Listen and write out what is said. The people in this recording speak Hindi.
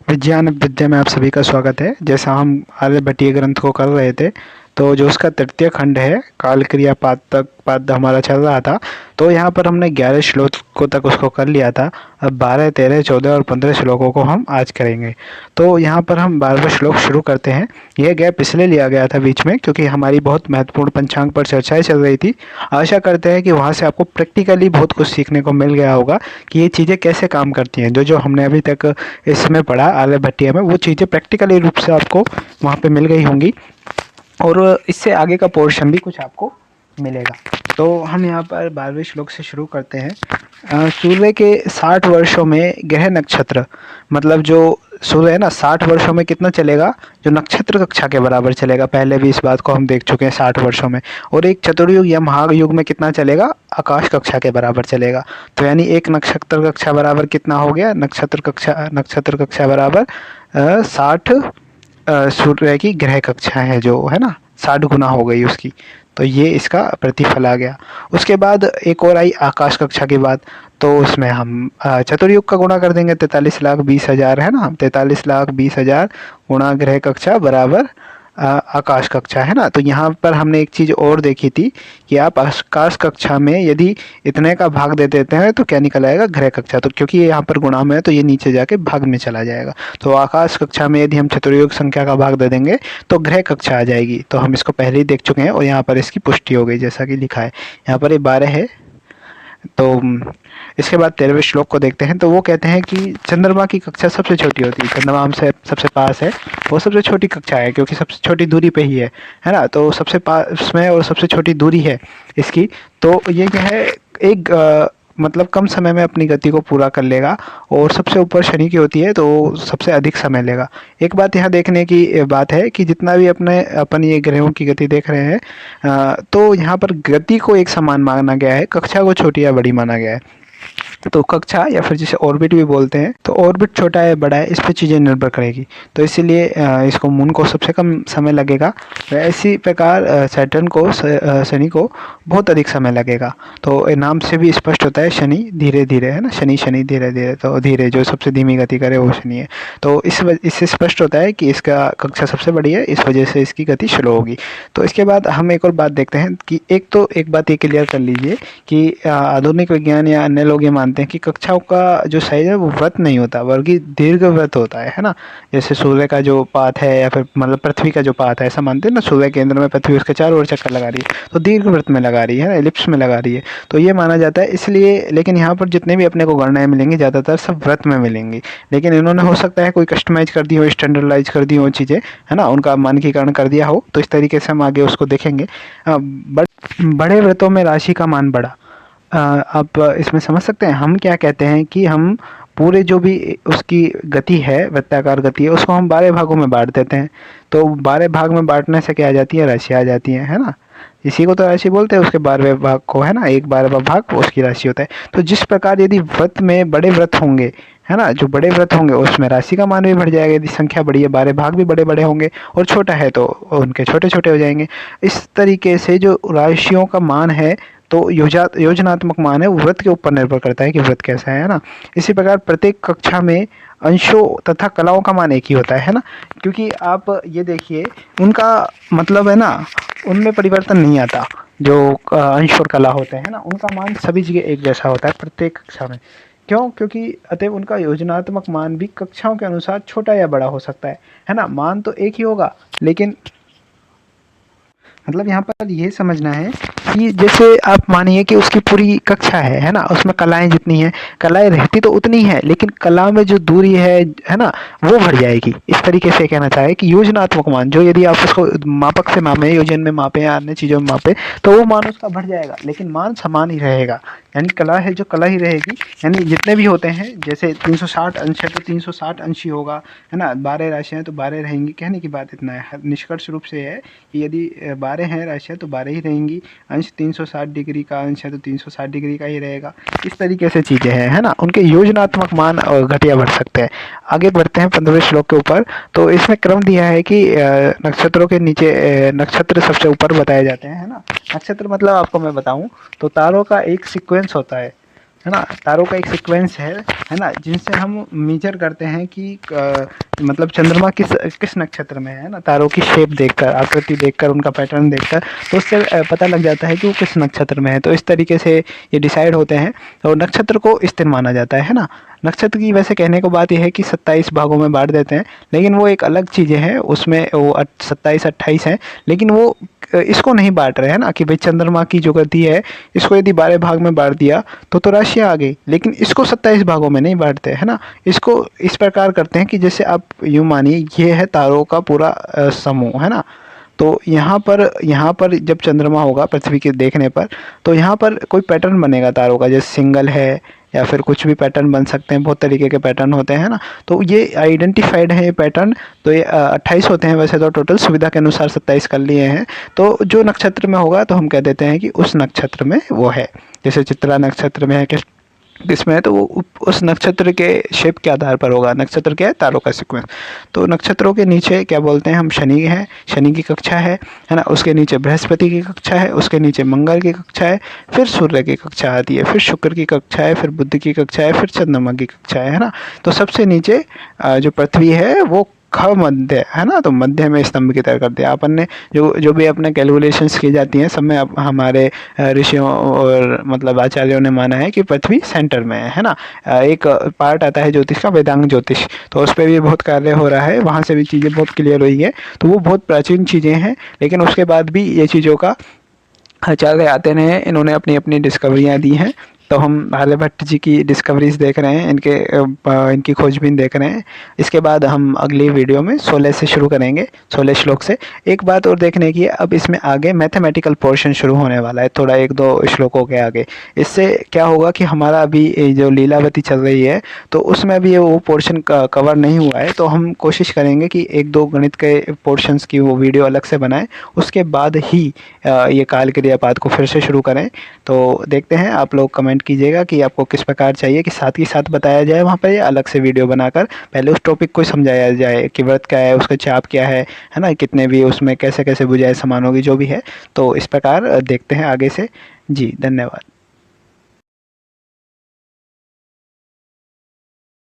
विज्ञान विद्या में आप सभी का स्वागत है। जैसा हम आर्यभट्टीय ग्रंथ को कर रहे थे, तो जो उसका तृतीय खंड है काल क्रिया पाद तक पाद हमारा चल रहा था। तो यहाँ पर हमने 11 श्लोकों तक उसको कर लिया था। अब 12, 13, 14 और 15 श्लोकों को हम आज करेंगे। तो यहाँ पर हम 12वां श्लोक शुरू करते हैं। यह गैप इसलिए लिया गया था बीच में क्योंकि हमारी बहुत महत्वपूर्ण पंचांग पर चर्चाएं चल रही थी। आशा करते हैं कि वहाँ से आपको प्रैक्टिकली बहुत कुछ सीखने को मिल गया होगा कि ये चीज़ें कैसे काम करती हैं। जो जो हमने अभी तक इसमें पढ़ा आर्यभट्टीय में, वो चीज़ें प्रैक्टिकली रूप से आपको वहाँ पे मिल गई होंगी और इससे आगे का पोर्शन भी कुछ आपको मिलेगा। तो हम यहाँ पर 12वें श्लोक से शुरू करते हैं। सूर्य के 60 वर्षों में ग्रह नक्षत्र, मतलब जो सूर्य है ना, 60 वर्षों में कितना चलेगा, जो नक्षत्र कक्षा के बराबर चलेगा। पहले भी इस बात को हम देख चुके हैं 60 वर्षों में। और एक चतुर्युग या महायुग में कितना चलेगा, आकाश कक्षा के बराबर चलेगा। तो यानी एक नक्षत्र कक्षा बराबर कितना हो गया, नक्षत्र कक्षा बराबर 60 सूर्य की ग्रह कक्षा है जो है ना, 60 गुना हो गई उसकी। तो ये इसका प्रतिफल आ गया। उसके बाद एक और आई आकाश कक्षा की बात। तो उसमें हम चतुर्युग का गुणा कर देंगे, 43,20,000 है ना, 43,20,000 गुणा ग्रह कक्षा बराबर आकाश कक्षा, है ना। तो यहाँ पर हमने एक चीज़ और देखी थी कि आप आकाश कक्षा में यदि इतने का भाग दे देते हैं तो क्या निकल आएगा, ग्रह कक्षा। तो क्योंकि ये यहाँ पर गुणा में है तो ये नीचे जाके भाग में चला जाएगा। तो आकाश कक्षा में यदि हम चतुर्युग संख्या का भाग दे देंगे तो ग्रह कक्षा आ जाएगी। तो हम इसको पहले ही देख चुके हैं और यहाँ पर इसकी पुष्टि हो गई जैसा कि लिखा है यहाँ पर। ये 12 है। तो इसके बाद 13वें श्लोक को देखते हैं। तो वो कहते हैं कि चंद्रमा की कक्षा सबसे छोटी होती है, चंद्रमा हमसे सबसे पास है, वो सबसे छोटी कक्षा है क्योंकि सबसे छोटी दूरी पे ही है ना। तो सबसे पास में और सबसे छोटी दूरी है इसकी। तो ये क्या है, एक मतलब कम समय में अपनी गति को पूरा कर लेगा। और सबसे ऊपर शनि की होती है तो सबसे अधिक समय लेगा। एक बात यहाँ देखने की बात है कि जितना भी अपन ये ग्रहों की गति देख रहे हैं, तो यहाँ पर गति को एक समान माना गया है, कक्षा को छोटी या बड़ी माना गया है। तो कक्षा या फिर जिसे ऑर्बिट भी बोलते हैं, तो ऑर्बिट छोटा है बड़ा है इस पर चीज़ें निर्भर करेगी। तो इसीलिए इसको मून को सबसे कम समय लगेगा, इसी प्रकार सैटर्न को शनि को बहुत अधिक समय लगेगा। तो नाम से भी स्पष्ट होता है शनि धीरे धीरे, है ना, शनि शनि धीरे धीरे। तो धीरे जो सबसे धीमी गति करे वो शनि है। तो इससे स्पष्ट होता है कि इसका कक्षा सबसे बड़ी है, इस वजह से इसकी गति स्लो होगी। तो इसके बाद हम एक और बात देखते हैं कि एक बात ये क्लियर कर लीजिए कि आधुनिक विज्ञान या अन्य लोग ये मानते हैं कि कक्षाओं का जो साइज है वो वृत्त नहीं होता बल्कि दीर्घ वृत्त होता है ना। जैसे सूर्य का जो पाथ है या फिर मतलब पृथ्वी का जो पाथ है, ऐसा मानते हैं ना, सूर्य केंद्र में पृथ्वी उसके चारों ओर चक्कर लगा रही है तो दीर्घ वृत्त में लगा रही है ना, एलिप्स में लगा रही है। तो ये माना जाता है इसलिए। लेकिन यहाँ पर जितने भी अपने को गणनाएं मिलेंगी ज़्यादातर सब वृत्त में मिलेंगी। लेकिन इन्होंने हो सकता है कोई कस्टमाइज कर दी हो, स्टैंडर्डाइज कर दी हो चीज़ें, है ना, उनका मानकीकरण कर दिया हो। तो इस तरीके से हम आगे उसको देखेंगे। बड़े वृत्तों में राशि का मान बढ़ा। आप इसमें समझ सकते हैं हम क्या कहते हैं कि हम पूरे जो भी उसकी गति है, वृत्ताकार गति है, उसको हम 12 भागों में बांट देते हैं। तो 12 भाग में बांटने से क्या आ जाती है, राशि आ जाती है ना। इसी को तो राशि बोलते हैं, उसके 12वें भाग को, है ना, एक 12वां भाग उसकी राशि होता है। तो जिस प्रकार यदि वृत्त में बड़े वृत्त होंगे, है ना, जो बड़े वृत्त होंगे उसमें राशि का मान भी बढ़ जाएगा। यदि संख्या बड़ी है 12 भाग भी बड़े बड़े होंगे, और छोटा है तो उनके छोटे छोटे हो जाएंगे। इस तरीके से जो राशियों का मान है, तो योजनात्मक मान है, वो वृत्त के ऊपर निर्भर करता है कि वृत्त कैसा है ना। इसी प्रकार प्रत्येक कक्षा में अंशों तथा कलाओं का मान एक ही होता है ना। क्योंकि आप ये देखिए, उनका मतलब है ना, उनमें परिवर्तन नहीं आता। जो अंश और कला होते हैं ना, उनका मान सभी जगह एक जैसा होता है प्रत्येक कक्षा में। क्यों? क्योंकि अतएव उनका योजनात्मक मान भी कक्षाओं के अनुसार छोटा या बड़ा हो सकता है ना। मान तो एक ही होगा, लेकिन मतलब यहाँ पर ये समझना है कि जैसे आप मानिए कि उसकी पूरी कक्षा है ना, उसमें कलाएं जितनी हैं, कलाएं रहती तो उतनी है, लेकिन कला में जो दूरी है ना, वो बढ़ जाएगी। इस तरीके से कहना चाहे कि योजनात्मक मान, जो यदि आप उसको मापक से मापे, योजन में मापे या अन्य चीज़ों में मापे, तो वो मान उसका बढ़ जाएगा, लेकिन मान समान ही रहेगा। यानी कला है जो कला ही रहेगी। यानी जितने भी होते हैं, जैसे 360 अंश है तो 360 अंश ही होगा, है ना। 12 राशियाँ तो 12 रहेंगी। कहने की बात इतना है, निष्कर्ष रूप से है कि यदि 12 हैं राशियाँ तो 12 ही रहेंगी। अंश 360 डिग्री का अंश है तो 360 डिग्री का ही रहेगा। इस तरीके से चीज़ें हैं, है ना। उनके योजनात्मक मान घटिया बढ़ सकते हैं। आगे बढ़ते हैं 15वें श्लोक के ऊपर। तो इसमें क्रम दिया है कि नक्षत्रों के नीचे नक्षत्र सबसे ऊपर बताए जाते हैं, है ना। नक्षत्र मतलब आपको मैं बताऊं तो तारों का एक सीक्वेंस होता है है ना, तारों का एक सीक्वेंस है ना, जिनसे हम मेजर करते हैं कि मतलब चंद्रमा किस नक्षत्र में है ना, तारों की शेप देखकर, आकृति देखकर, उनका पैटर्न देखकर, तो उससे पता लग जाता है कि वो किस नक्षत्र में है। तो इस तरीके से ये डिसाइड होते हैं। और नक्षत्र को इस दिन माना जाता है ना। नक्षत्र की वैसे कहने को बात यह है कि 27 भागों में बांट देते हैं, लेकिन वो एक अलग चीज़ें हैं, उसमें वो 27-28 हैं, लेकिन वो इसको नहीं बांट रहे हैं ना, कि भाई चंद्रमा की जो गति है, इसको यदि 12 भाग में बांट दिया तो राशियाँ आ गई, लेकिन इसको 27 भागों में नहीं बांटते है ना। इसको इस प्रकार करते हैं कि जैसे आप यूँ मानिए ये है तारों का पूरा समूह है ना। तो यहाँ पर जब चंद्रमा होगा पृथ्वी के देखने पर, तो यहाँ पर कोई पैटर्न बनेगा तारों का, जैसे सिंगल है या फिर कुछ भी पैटर्न बन सकते हैं, बहुत तरीके के पैटर्न होते हैं ना। तो ये आइडेंटिफाइड है ये पैटर्न। तो ये 28 होते हैं वैसे तो, टोटल सुविधा के अनुसार 27 कर लिए हैं। तो जो नक्षत्र में होगा तो हम कह देते हैं कि उस नक्षत्र में वो है। जैसे चित्रा नक्षत्र में है किसमें है, तो वो उस नक्षत्र के शेप के आधार पर होगा। नक्षत्र क्या है, तारों का सीक्वेंस। तो नक्षत्रों के नीचे क्या बोलते हैं हम, शनि है, शनि की कक्षा है ना। उसके नीचे बृहस्पति की कक्षा है, उसके नीचे मंगल की कक्षा है, फिर सूर्य की कक्षा आती है, फिर शुक्र की कक्षा है, फिर बुध की कक्षा है, फिर चंद्रमा की कक्षा है ना। तो सबसे नीचे जो पृथ्वी है वो ख मध्य है ना, तो मध्य में स्तंभ की तरह कर दिया अपन ने। जो भी अपने कैलकुलेशंस की जाती हैं सब में हमारे ऋषियों और मतलब आचार्यों ने माना है कि पृथ्वी सेंटर में है ना। एक पार्ट आता है ज्योतिष का, वेदांग ज्योतिष, तो उस पर भी बहुत कार्य हो रहा है, वहाँ से भी चीज़ें बहुत क्लियर हुई है। तो वो बहुत प्राचीन चीज़ें हैं, लेकिन उसके बाद भी ये चीज़ों का चल रहे आते रहे, इन्होंने अपनी अपनी डिस्कवरियाँ दी हैं। तो हम आर्यभट्ट जी की डिस्कवरीज देख रहे हैं, इनकी खोजबीन देख रहे हैं। इसके बाद हम अगली वीडियो में 16 से शुरू करेंगे, 16 श्लोक से। एक बात और देखने की है, अब इसमें आगे मैथमेटिकल पोर्शन शुरू होने वाला है, थोड़ा 1-2 श्लोकों के आगे। इससे क्या होगा कि हमारा अभी जो लीलावती चल रही है, तो उसमें अभी वो पोर्शन कवर नहीं हुआ है। तो हम कोशिश करेंगे कि 1-2 गणित के पोर्शंस की वो वीडियो अलग से बनाएं, उसके बाद ही ये काल क्रियापात को फिर से शुरू करें। तो देखते हैं, आप लोग कमेंट कीजिएगा कि आपको किस प्रकार चाहिए, कि साथ ही साथ बताया जाए वहाँ पर, या अलग से वीडियो बनाकर पहले उस टॉपिक को समझाया जाए कि व्रत क्या है, उसका चाप क्या है ना, कितने भी उसमें कैसे कैसे बुझाए समानों की जो भी है। तो इस प्रकार देखते हैं आगे से। जी धन्यवाद।